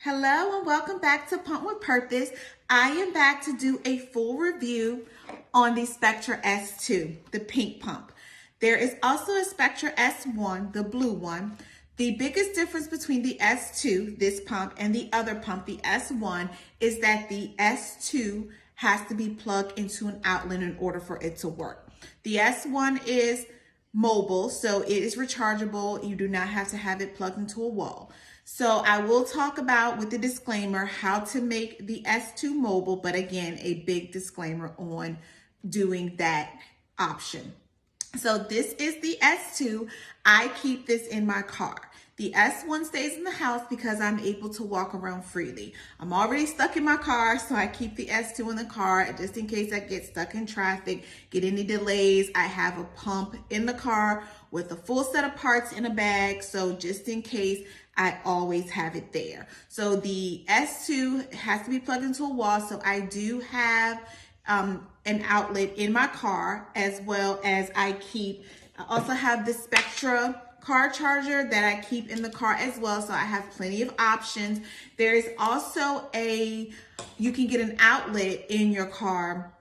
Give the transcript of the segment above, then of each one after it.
Hello and welcome back to Pump with Purpose. I am back to do a full review on the Spectra S2, the pink pump. There is also a Spectra S1, the blue one. The biggest difference between the S2, this pump, and the other pump, the S1, is that the S2 has to be plugged into an outlet in order for it to work. The S1 is mobile, so it is rechargeable. You do not have to have it plugged into a wall. So I will talk about, with the disclaimer, how to make the S2 mobile, but again, a big disclaimer on doing that option. So this is the S2. I keep this in my car. The S1 stays in the house because I'm able to walk around freely. I'm already stuck in my car, so I keep the S2 in the car just in case I get stuck in traffic, get any delays. I have a pump in the car with a full set of parts in a bag, so just in case, I always have it there. So the S2 has to be plugged into a wall, so I do have an outlet in my car, as well as I also have the Spectra car charger that I keep in the car as well, so I have plenty of options. There is also you can get an outlet in your car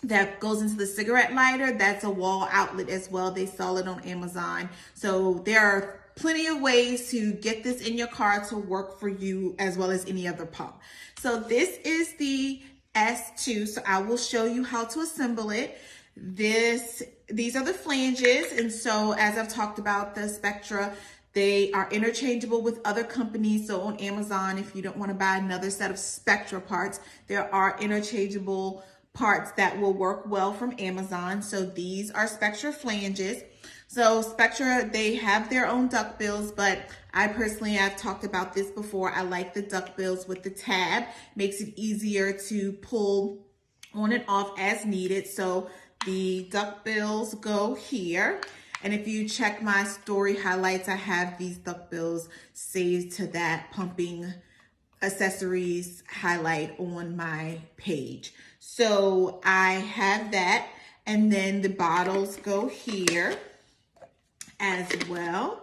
that goes into the cigarette lighter. That's a wall outlet as well. They sell it on Amazon. So there are plenty of ways to get this in your car to work for you, as well as any other pump. So this is the S2. So I will show you how to assemble it. These are the flanges. And so as I've talked about the Spectra, they are interchangeable with other companies. So on Amazon, if you don't want to buy another set of Spectra parts, there are interchangeable parts that will work well from Amazon. So these are Spectra flanges. So Spectra, they have their own duckbills, but I personally have talked about this before. I like the duckbills with the tab. Makes it easier to pull on and off as needed. So the duckbills go here. And if you check my story highlights, I have these duckbills saved to that pumping accessories highlight on my page. So I have that. And then the bottles go here as well.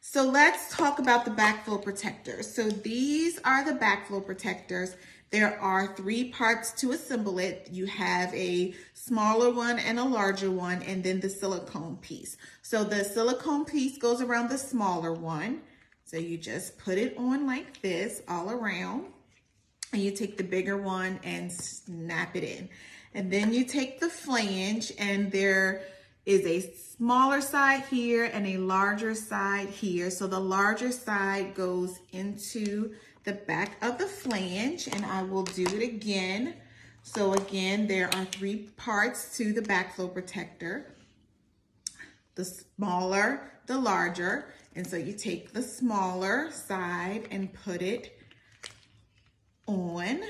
So let's talk about the backflow protectors. So these are the backflow protectors. There are 3 parts to assemble it. You have a smaller one and a larger one, and then the silicone piece. So the silicone piece goes around the smaller one. So you just put it on like this all around, and you take the bigger one and snap it in. And then you take the flange, and there is a smaller side here and a larger side here. So the larger side goes into the back of the flange, and I will do it again. So again, there are 3 parts to the backflow protector. The smaller, the larger. And so you take the smaller side and put it on,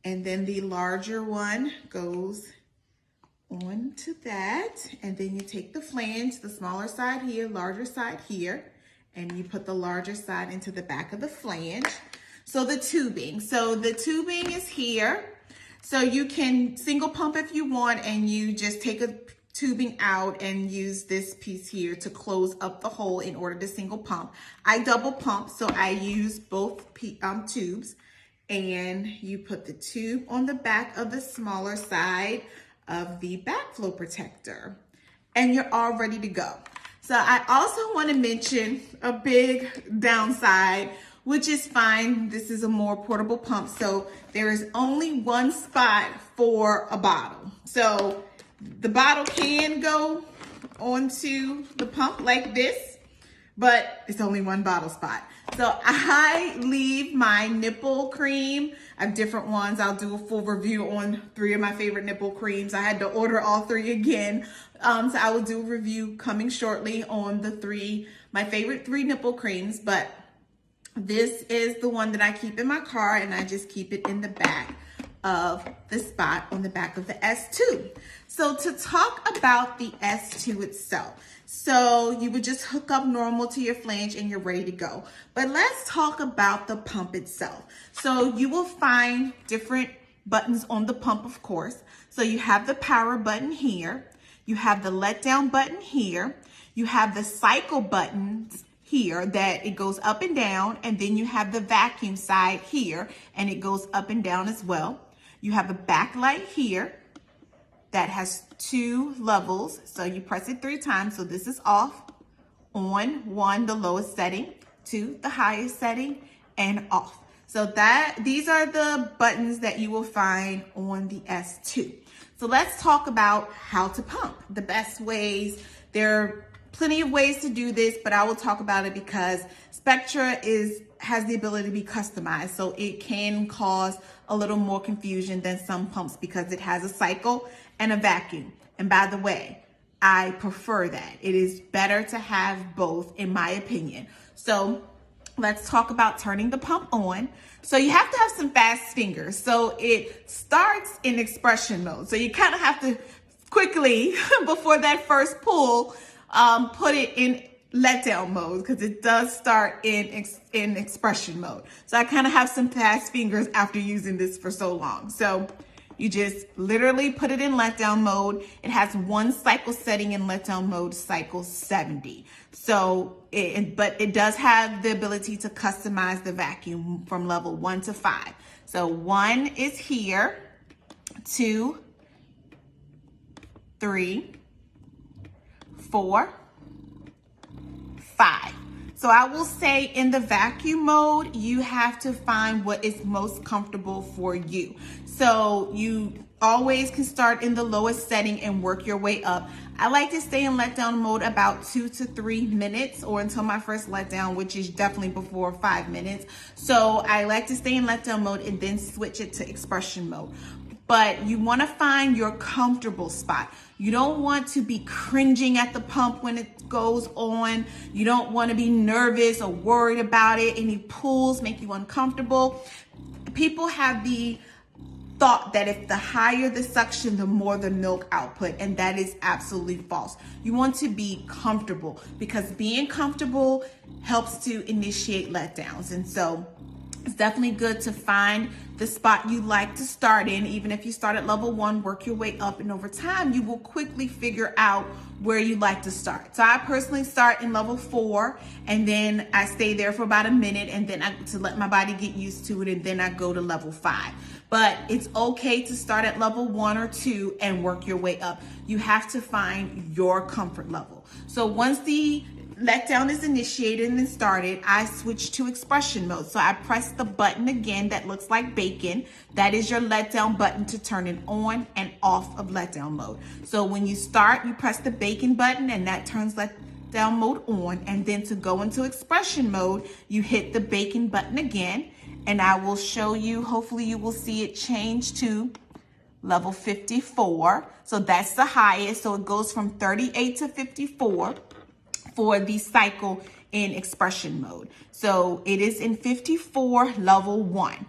and then the larger one goes onto that, and then you take the flange, the smaller side here, larger side here, and you put the larger side into the back of the flange. So the tubing is here. So you can single pump if you want, and you just take a tubing out and use this piece here to close up the hole in order to single pump. I double pump, so I use both tubes, and you put the tube on the back of the smaller side of the backflow protector, and you're all ready to go. So I also want to mention a big downside, which is fine. This is a more portable pump, so there is only one spot for a bottle. So the bottle can go onto the pump like this, but it's only one bottle spot. So I leave my nipple cream. I have different ones. I'll do a full review on 3 of my favorite nipple creams. I had to order all 3 again. So I will do a review coming shortly on my favorite 3 nipple creams, but this is the one that I keep in my car, and I just keep it in the back of the spot on the back of the S2. So to talk about the S2 itself, so you would just hook up normal to your flange and you're ready to go. But let's talk about the pump itself. So you will find different buttons on the pump, of course. So you have the power button here. You have the let down button here. You have the cycle buttons here that it goes up and down, and then you have the vacuum side here and it goes up and down as well. You have a backlight here that has 2 levels, so you press it 3 times. So this is off, on, 1, the lowest setting, 2, the highest setting, and off. So these are the buttons that you will find on the S2. So let's talk about how to pump, the best ways. There are plenty of ways to do this, but I will talk about it because Spectra has the ability to be customized. So it can cause a little more confusion than some pumps because it has a cycle and a vacuum. And by the way, I prefer that. It is better to have both, in my opinion. So let's talk about turning the pump on. So you have to have some fast fingers. So it starts in expression mode. So you kind of have to quickly, before that first pull, put it in letdown mode because it does start in expression mode. So I kind of have some fast fingers after using this for so long. So you just literally put it in letdown mode. It has 1 cycle setting in letdown mode, cycle 70. So, but it does have the ability to customize the vacuum from level 1 to 5. So 1 is here, 2, 3, 4, 5. So I will say in the vacuum mode, you have to find what is most comfortable for you. So you always can start in the lowest setting and work your way up. I like to stay in letdown mode about 2 to 3 minutes or until my first letdown, which is definitely before 5 minutes. So I like to stay in letdown mode and then switch it to expression mode. But you want to find your comfortable spot. You don't want to be cringing at the pump when it goes on. You don't want to be nervous or worried about it. Any pulls make you uncomfortable. People have the thought that if the higher the suction, the more the milk output, and that is absolutely false. You want to be comfortable because being comfortable helps to initiate letdowns. And so it's definitely good to find the spot you like to start in. Even if you start at level 1, work your way up, and over time you will quickly figure out where you like to start. So I personally start in level 4 and then I stay there for about a minute and then to let my body get used to it, and then I go to level 5. But it's okay to start at level 1 or 2 and work your way up. You have to find your comfort level. So once the letdown is initiated and started, I switch to expression mode. So I press the button again that looks like bacon. That is your letdown button to turn it on and off of letdown mode. So when you start, you press the bacon button and that turns letdown mode on. And then to go into expression mode, you hit the bacon button again. And I will show you, hopefully you will see it change to level 54. So that's the highest. So it goes from 38 to 54 for the cycle in expression mode. So it is in 54, level 1.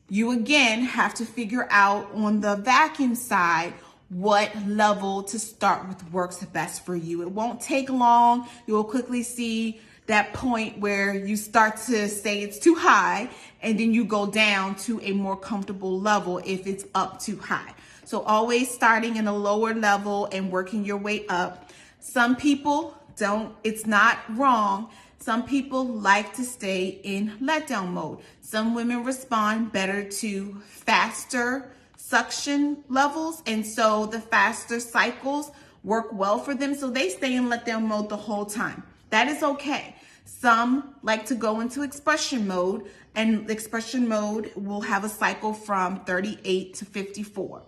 You again have to figure out on the vacuum side what level to start with works best for you. It won't take long. You will quickly see that point where you start to say it's too high, and then you go down to a more comfortable level if it's up too high. So always starting in a lower level and working your way up. Some people don't, it's not wrong. Some people like to stay in letdown mode. Some women respond better to faster suction levels, and so the faster cycles work well for them, so they stay in letdown mode the whole time. That is okay. Some like to go into expression mode, and expression mode will have a cycle from 38 to 54.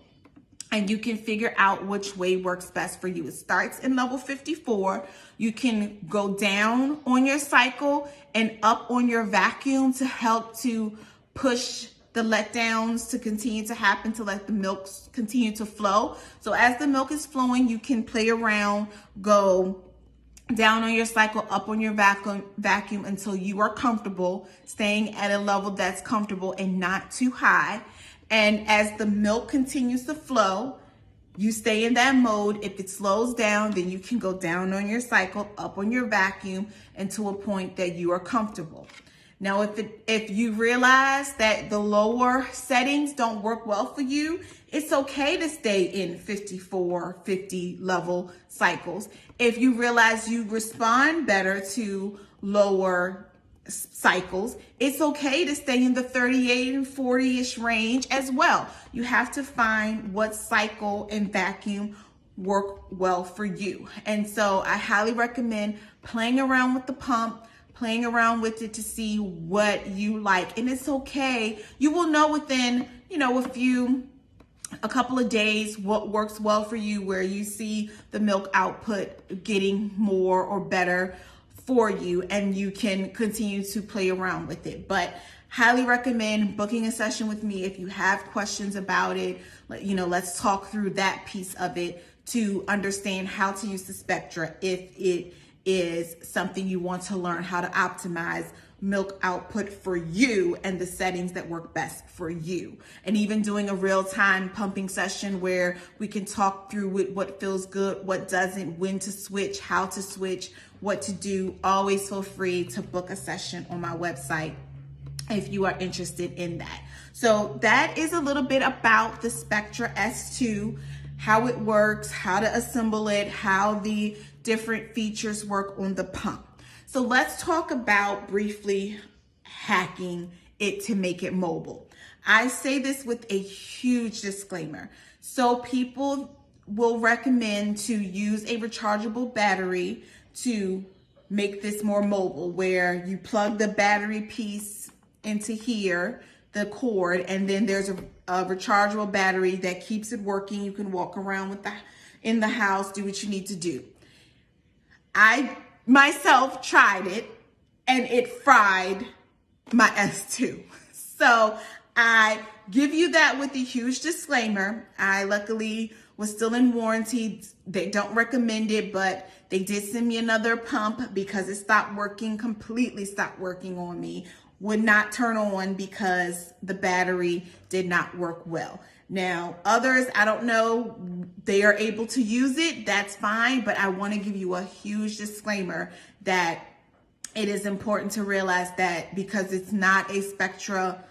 And you can figure out which way works best for you. It starts in level 54. You can go down on your cycle and up on your vacuum to help to push the letdowns to continue to happen, to let the milk continue to flow. So as the milk is flowing, you can play around, go down on your cycle, up on your vacuum until you are comfortable, staying at a level that's comfortable and not too high. And as the milk continues to flow, you stay in that mode. If it slows down, then you can go down on your cycle, up on your vacuum, and to a point that you are comfortable. Now, if you realize that the lower settings don't work well for you, it's okay to stay in 54, 50 level cycles. If you realize you respond better to lower cycles. It's okay to stay in the 38 and 40-ish range as well. You have to find what cycle and vacuum work well for you. And so I highly recommend playing around with the pump, playing around with it to see what you like. And it's okay. You will know within, a couple of days what works well for you, where you see the milk output getting more or better for you, and you can continue to play around with it. But highly recommend booking a session with me if you have questions about it. Let's talk through that piece of it to understand how to use the Spectra if it is something you want to learn how to optimize milk output for you and the settings that work best for you. And even doing a real-time pumping session where we can talk through what feels good, what doesn't, when to switch, how to switch, what to do. Always feel free to book a session on my website if you are interested in that. So that is a little bit about the Spectra S2, how it works, how to assemble it, how the different features work on the pump. So let's talk about briefly hacking it to make it mobile. I say this with a huge disclaimer. So people will recommend to use a rechargeable battery to make this more mobile, where you plug the battery piece into here, the cord, and then there's a rechargeable battery that keeps it working. You can walk around with in the house, do what you need to do. I myself tried it and it fried my S2. So I give you that with a huge disclaimer. I luckily was still in warranty. They don't recommend it, but they did send me another pump because it completely stopped working on me. Would not turn on because the battery did not work well. Now, others, I don't know, they are able to use it, that's fine, but I want to give you a huge disclaimer that it is important to realize that because it's not a Spectra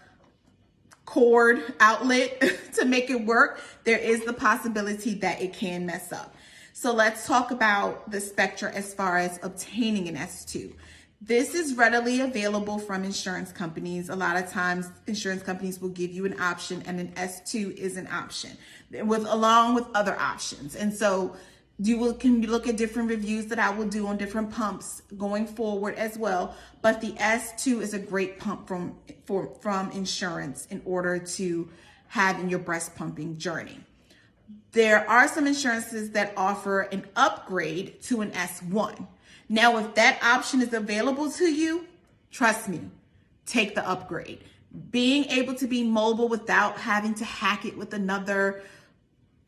cord outlet to make it work, there is the possibility that it can mess up. So let's talk about the Spectra as far as obtaining an S2. This is readily available from insurance companies. A lot of times insurance companies will give you an option, and an S2 is an option along with other options. And so can look at different reviews that I will do on different pumps going forward as well. But the S2 is a great pump from insurance in order to have in your breast pumping journey. There are some insurances that offer an upgrade to an S1. Now, if that option is available to you, trust me, take the upgrade. Being able to be mobile without having to hack it with another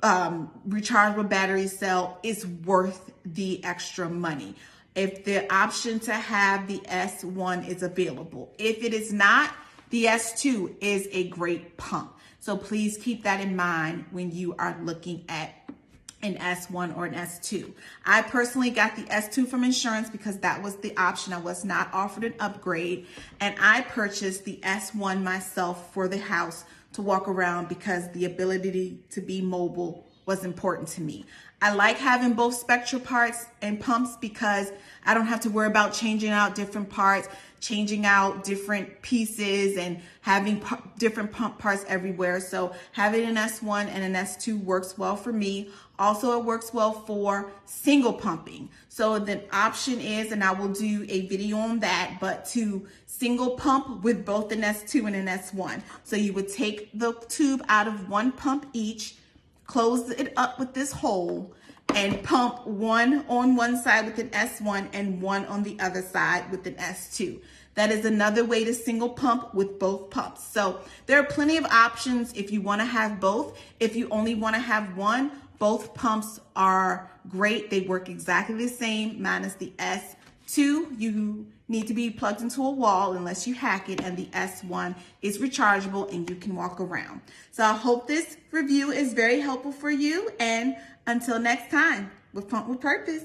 rechargeable battery cell is worth the extra money. If the option to have the S1 is available. If it is not, the S2 is a great pump. So please keep that in mind when you are looking at an S1 or an S2. I personally got the S2 from insurance because that was the option. I was not offered an upgrade, and I purchased the S1 myself for the house to walk around because the ability to be mobile was important to me. I like having both Spectra parts and pumps because I don't have to worry about changing out different parts, changing out different pieces, and having different pump parts everywhere. So having an S1 and an S2 works well for me. Also, it works well for single pumping. So the option is, and I will do a video on that, but to single pump with both an S2 and an S1. So you would take the tube out of one pump each, close it up with this hole, and pump one on one side with an S1 and one on the other side with an S2. That is another way to single pump with both pumps. So there are plenty of options if you want to have both. If you only want to have one, both pumps are great. They work exactly the same, minus the S2. You need to be plugged into a wall unless you hack it, and the S1 is rechargeable and you can walk around. So I hope this review is very helpful for you, and until next time, with Pump with Purpose.